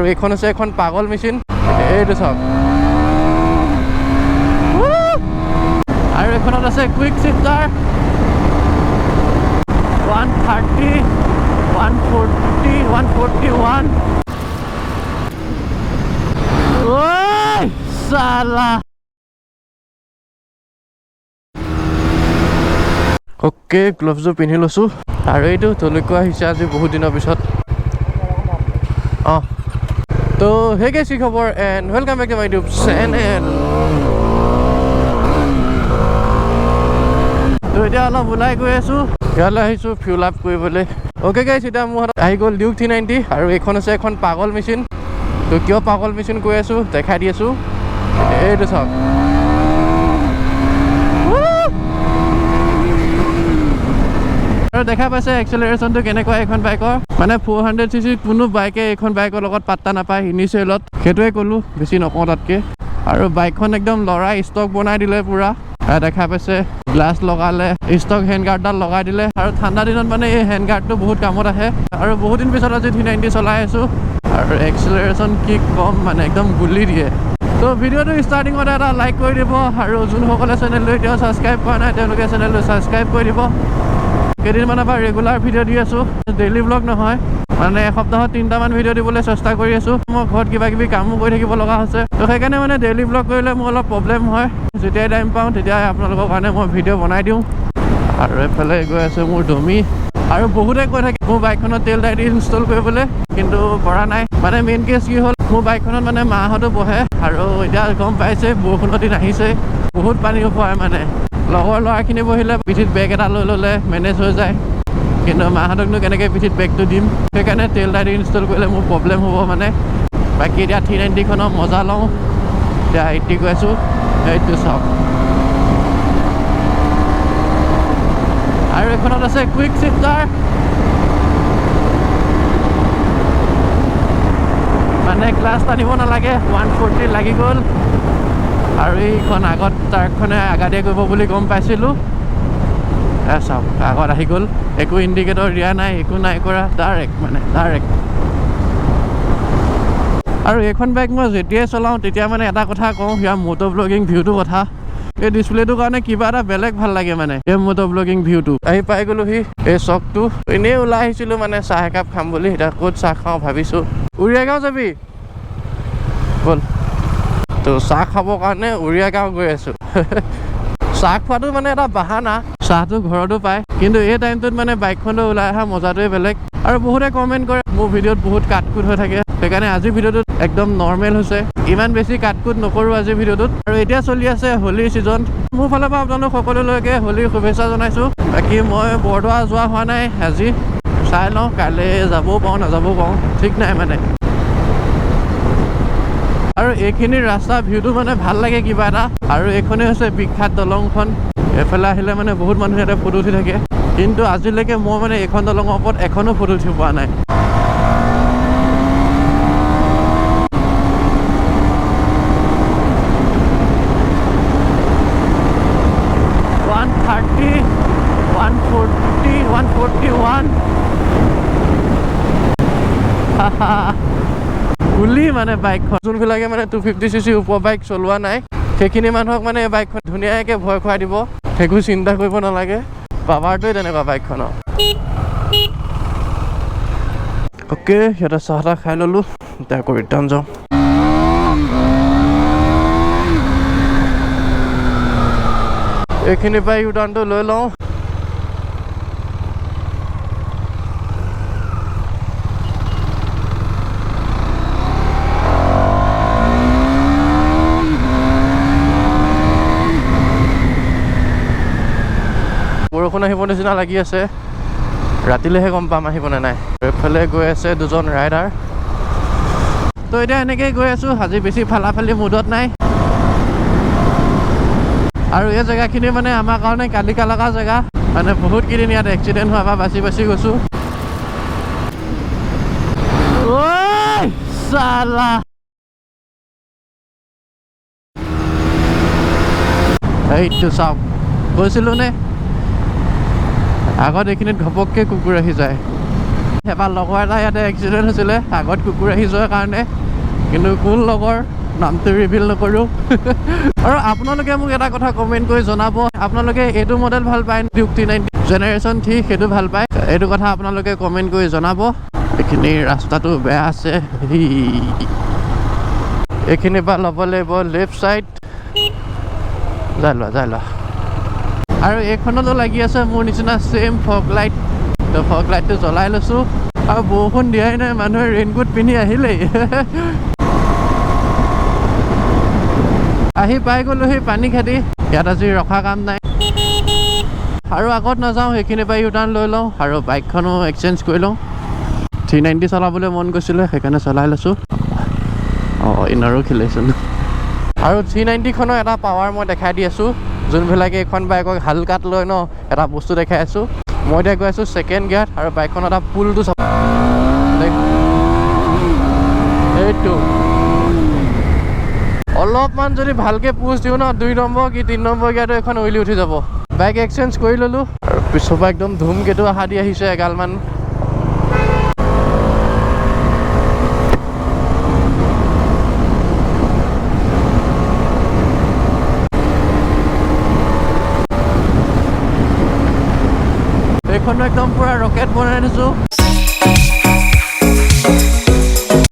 আৰু এইখন আছে এখন পাগল মেচিন এইটো চাওক আৰু এখনত আছে কুইক শিফটাৰ 130 140 141 ওই সালা ওকে গ্লোভছটো পিন্ধি লৈছোঁ আৰু এইটো তলুকুৱা আহিছে আজি বহুত দিনৰ পিছত তো hey guys, কি খবৰ and welcome back to my YouTube channel তো এতিয়া অলপ ওলাই গৈ আছোঁ ইয়ালৈ আহিছোঁ ফিউল আপ কৰিবলৈ অ'কে গাইছ এতিয়া মোৰ হাতত আহি গ'ল ডিউক 390 আৰু এইখন আছে এখন পাগল মেচিন তো কিয় পাগল মেচিন কৈ আছোঁ দেখাই দি আছোঁ এইটো চাওক আৰু দেখা পাইছে এক্সেলাৰেশ্যনটো কেনেকুৱা এখন বাইকৰ মানে 400cc কোনো বাইকে এইখন বাইকৰ লগত পাত্তা নাপায় ইনিচিয়েলত সেইটোৱে ক'লোঁ বেছি নকওঁ তাতকৈ আৰু বাইকখন একদম লৰাই ষ্টক বনাই দিলে পূৰা দেখা পাইছে গ্লাছ লগালে ষ্টক হেণ্ড গাৰ্ডডাল লগাই দিলে আৰু ঠাণ্ডা দিনত মানে এই হেণ্ড গাৰ্ডটো বহুত কামত আহে আৰু বহুত দিন পিছত আজি 390 চলাই আছোঁ আৰু এক্সেলাৰেশ্যন কি কম মানে একদম গুলি দিয়ে তো ভিডিঅ'টো ষ্টাৰ্টিঙতে এটা লাইক কৰি দিব আৰু যোনসকলে চেনেলটো এতিয়াও ছাবস্ক্ৰাইব কৰা নাই তেওঁলোকে চেনেলটো ছাবস্ক্ৰাইব কৰি দিব কেইদিনমানৰ পৰা ৰেগুলাৰ ভিডিঅ' দি আছোঁ ডেইলি ব্লগ নহয় মানে এসপ্তাহত 3টামান ভিডিঅ' দিবলৈ চেষ্টা কৰি আছোঁ মই ঘৰত কিবা কিবি কামো কৰি থাকিব লগা হৈছে তো সেইকাৰণে মানে ডেইলি ব্লগ কৰিলে মোৰ অলপ প্ৰব্লেম হয় যেতিয়াই টাইম পাওঁ তেতিয়াই আপোনালোকৰ কাৰণে মই ভিডিঅ' বনাই দিওঁ আৰু এইফালে গৈ আছে মোৰ ডমি আৰু বহুতে কৈ থাকে মোৰ বাইকখনত তেল ডাইৰি ইনষ্টল কৰিবলৈ কিন্তু কৰা নাই মানে মেইন কেছ কি হ'ল মোৰ বাইকখনত মানে মাহঁতো বহে আৰু এতিয়া গম পাইছে বৰষুণৰ দিন আহিছে বহুত পানী হয় মানে লগৰ ল'ৰাখিনি বহিলে পিঠিত বেগ এটা লৈ ল'লে মেনেজ হৈ যায় কিন্তু মাহঁতকনো কেনেকৈ পিঠিত বেগটো দিম সেইকাৰণে তেল ডাইৰি ইনষ্টল কৰিলে মোৰ প্ৰব্লেম হ'ব মানে বাকী এতিয়া 390খনৰ মজা লওঁ এতিয়া 80 গৈ আছোঁ এইটো চাওক আৰু এইখনত আছে কুইক শিফটাৰ মানে ক্লাছ টানিব নালাগে 140 লাগি গ'ল আৰু এইখন আগত ট্ৰাকখনে আগাদিয়ে কৰিব বুলি গম পাইছিলোঁ চাওক আগত আহি গ'ল একো ইণ্ডিকেটৰ দিয়া নাই একো নাই কৰা ডাইৰেক্ট আৰু এইখন বাইক মই যেতিয়াই চলাওঁ তেতিয়া মানে এটা কথা কওঁ ইয়াৰ মটোভ্লগিং ভিউটোৰ কথা এই ডিছপ্লেটোৰ কাৰণে কিবা এটা বেলেগ ভাল লাগে মানে এই মটোভ্লগিং ভিউটো আহি পাই গ'লোহি এই চকটো এনেই ওলাই আহিছিলোঁ মানে চাহ একাপ খাম বুলি এতিয়া ক'ত চাহ খাওঁ ভাবিছোঁ উৰিয়া গাঁও যাবি ব'ল তো চাহ খাবৰ কাৰণে উৰিয়া গাঁও গৈ আছোঁ চাহ খোৱাটো মানে এটা বাহানা চাহটো ঘৰতো পায় কিন্তু এই টাইমটোত মানে বাইকখনটো ওলাই অহা মজাটোৱে বেলেগ আৰু বহুতে কমেণ্ট কৰে মোৰ ভিডিঅ'ত বহুত কাটকুট হৈ থাকে সেইকাৰণে আজিৰ ভিডিঅ'টোত একদম নৰ্মেল হৈছে ইমান বেছি কাটকুট নকৰোঁ আজিৰ ভিডিঅ'টোত আৰু এতিয়া চলি আছে হোলীৰ ছিজন মোৰ ফালৰ পৰা আপোনালোক সকলোলৈকে হোলীৰ শুভেচ্ছা জনাইছোঁ বাকী মই বৰদোৱা যোৱা হোৱা নাই আজি চাই লওঁ কাইলৈ যাবও পাৰোঁ নাযাবও পাৰোঁ ঠিক নাই মানে আৰু এইখিনি ৰাস্তা ভিউটো মানে ভাল লাগে কিবা এটা আৰু এইখনেই হৈছে বিখ্যাত দলংখন এফালে আহিলে মানে বহুত মানুহে ইয়াতে ফটো উঠি থাকে কিন্তু আজিলৈকে মই মানে এইখন দলঙৰ ওপৰত এখনো ফটো উঠি পোৱা নাই গুলি মানে বাইকখন যোনবিলাকে মানে 250cc ওপৰ বাইক চলোৱা নাই সেইখিনি মানুহক মানে এই বাইকখন ধুনীয়াকৈ ভয় খুৱাই দিব একো চিন্তা কৰিব নালাগে পাৱাৰটোৱে তেনেকুৱা বাইকখনৰ অ'কে সিহঁতে চাহ তাহ খাই ল'লোঁ এতিয়া আকৌ ৰিটাৰ্ণ যাওঁ এইখিনিৰ পৰা ইউটাৰ্ণটো লৈ লওঁ বৰষুণ আহিব নিচিনা লাগি আছে ৰাতিলৈহে গম পাম আহিবনে নাই এইফালে গৈ আছে দুজন ৰাইডাৰ তো এতিয়া এনেকৈয়ে গৈ আছোঁ আজি বেছি ফালাফালি মুডত নাই আৰু এই জেগাখিনি মানে আমাৰ কাৰণে কালিকা লগা জেগা মানে বহুত কেইদিন ইয়াত এক্সিডেণ্ট হোৱাৰ পৰা বাচি গৈছোঁ ঐ সালা এইটো চাওক কৈছিলোঁ নে আগত এইখিনিত ঘপককৈ কুকুৰ আহি যায় এবাৰ লগৰ এটা ইয়াতে এক্সিডেণ্ট হৈছিলে আগত কুকুৰ আহি যোৱাৰ কাৰণে, কিন্তু কোন লগৰ নামটো ৰিভিল নকৰোঁ। আৰু আপোনালোকে মোক এটা কথা কমেণ্ট কৰি জনাব, আপোনালোকে এইটো মডেল ভাল পায় ডিউক 390 জেনেৰেশ্যন 3 সেইটো ভাল পায়, এইটো কথা আপোনালোকে কমেণ্ট কৰি জনাব। এইখিনি ৰাস্তাটো বেয়া আছে, এইখিনিৰ পৰা ল'ব লাগিব লেফ্ট ছাইড। যাই লোৱা। আৰু এইখনতো লাগি আছে মোৰ নিচিনা ছেইম ফগ লাইট, তো ফগ লাইটটো জ্বলাই লৈছোঁ। আৰু বৰষুণ দিয়াই নাই, মানুহে ৰেইনকোট পিন্ধি আহিলেই। আহি পাই গ'লোহি পানী খেতি, ইয়াত আজি ৰখা কাম নাই। আৰু আগত নাযাওঁ, সেইখিনিৰ পৰা ইউ টাৰ্ণ লৈ লওঁ আৰু বাইকখনো এক্সচেঞ্জ কৰি লওঁ। 390 চলাবলৈ মন গৈছিলে, সেইকাৰণে চলাই লৈছোঁ। ইনাৰো খেলাইছোঁ। আৰু 390খনৰ এটা পাৱাৰ মই দেখাই দি আছোঁ। যোনবিলাকে এইখন বাইকক হালকাত লয় ন, এটা বস্তু দেখাই আছোঁ। মই এতিয়া গৈ আছোঁ ছেকেণ্ড গিয়াৰত, আৰু বাইকখন এটা পুলটো চাব, এইটো অলপমান যদি ভালকৈ পুচ দিওঁ ন, 2 নম্বৰ কি 3 নম্বৰ গিয়াৰটো এখন উইলি উঠি যাব। বাইক এক্সচেঞ্জ কৰি ল'লোঁ, আৰু পিছৰ পৰা একদম ধুমকেতু আশা দি আহিছে এগালমান। এইখনো একদম পুৰা ৰকেট বনাই দিছোঁ।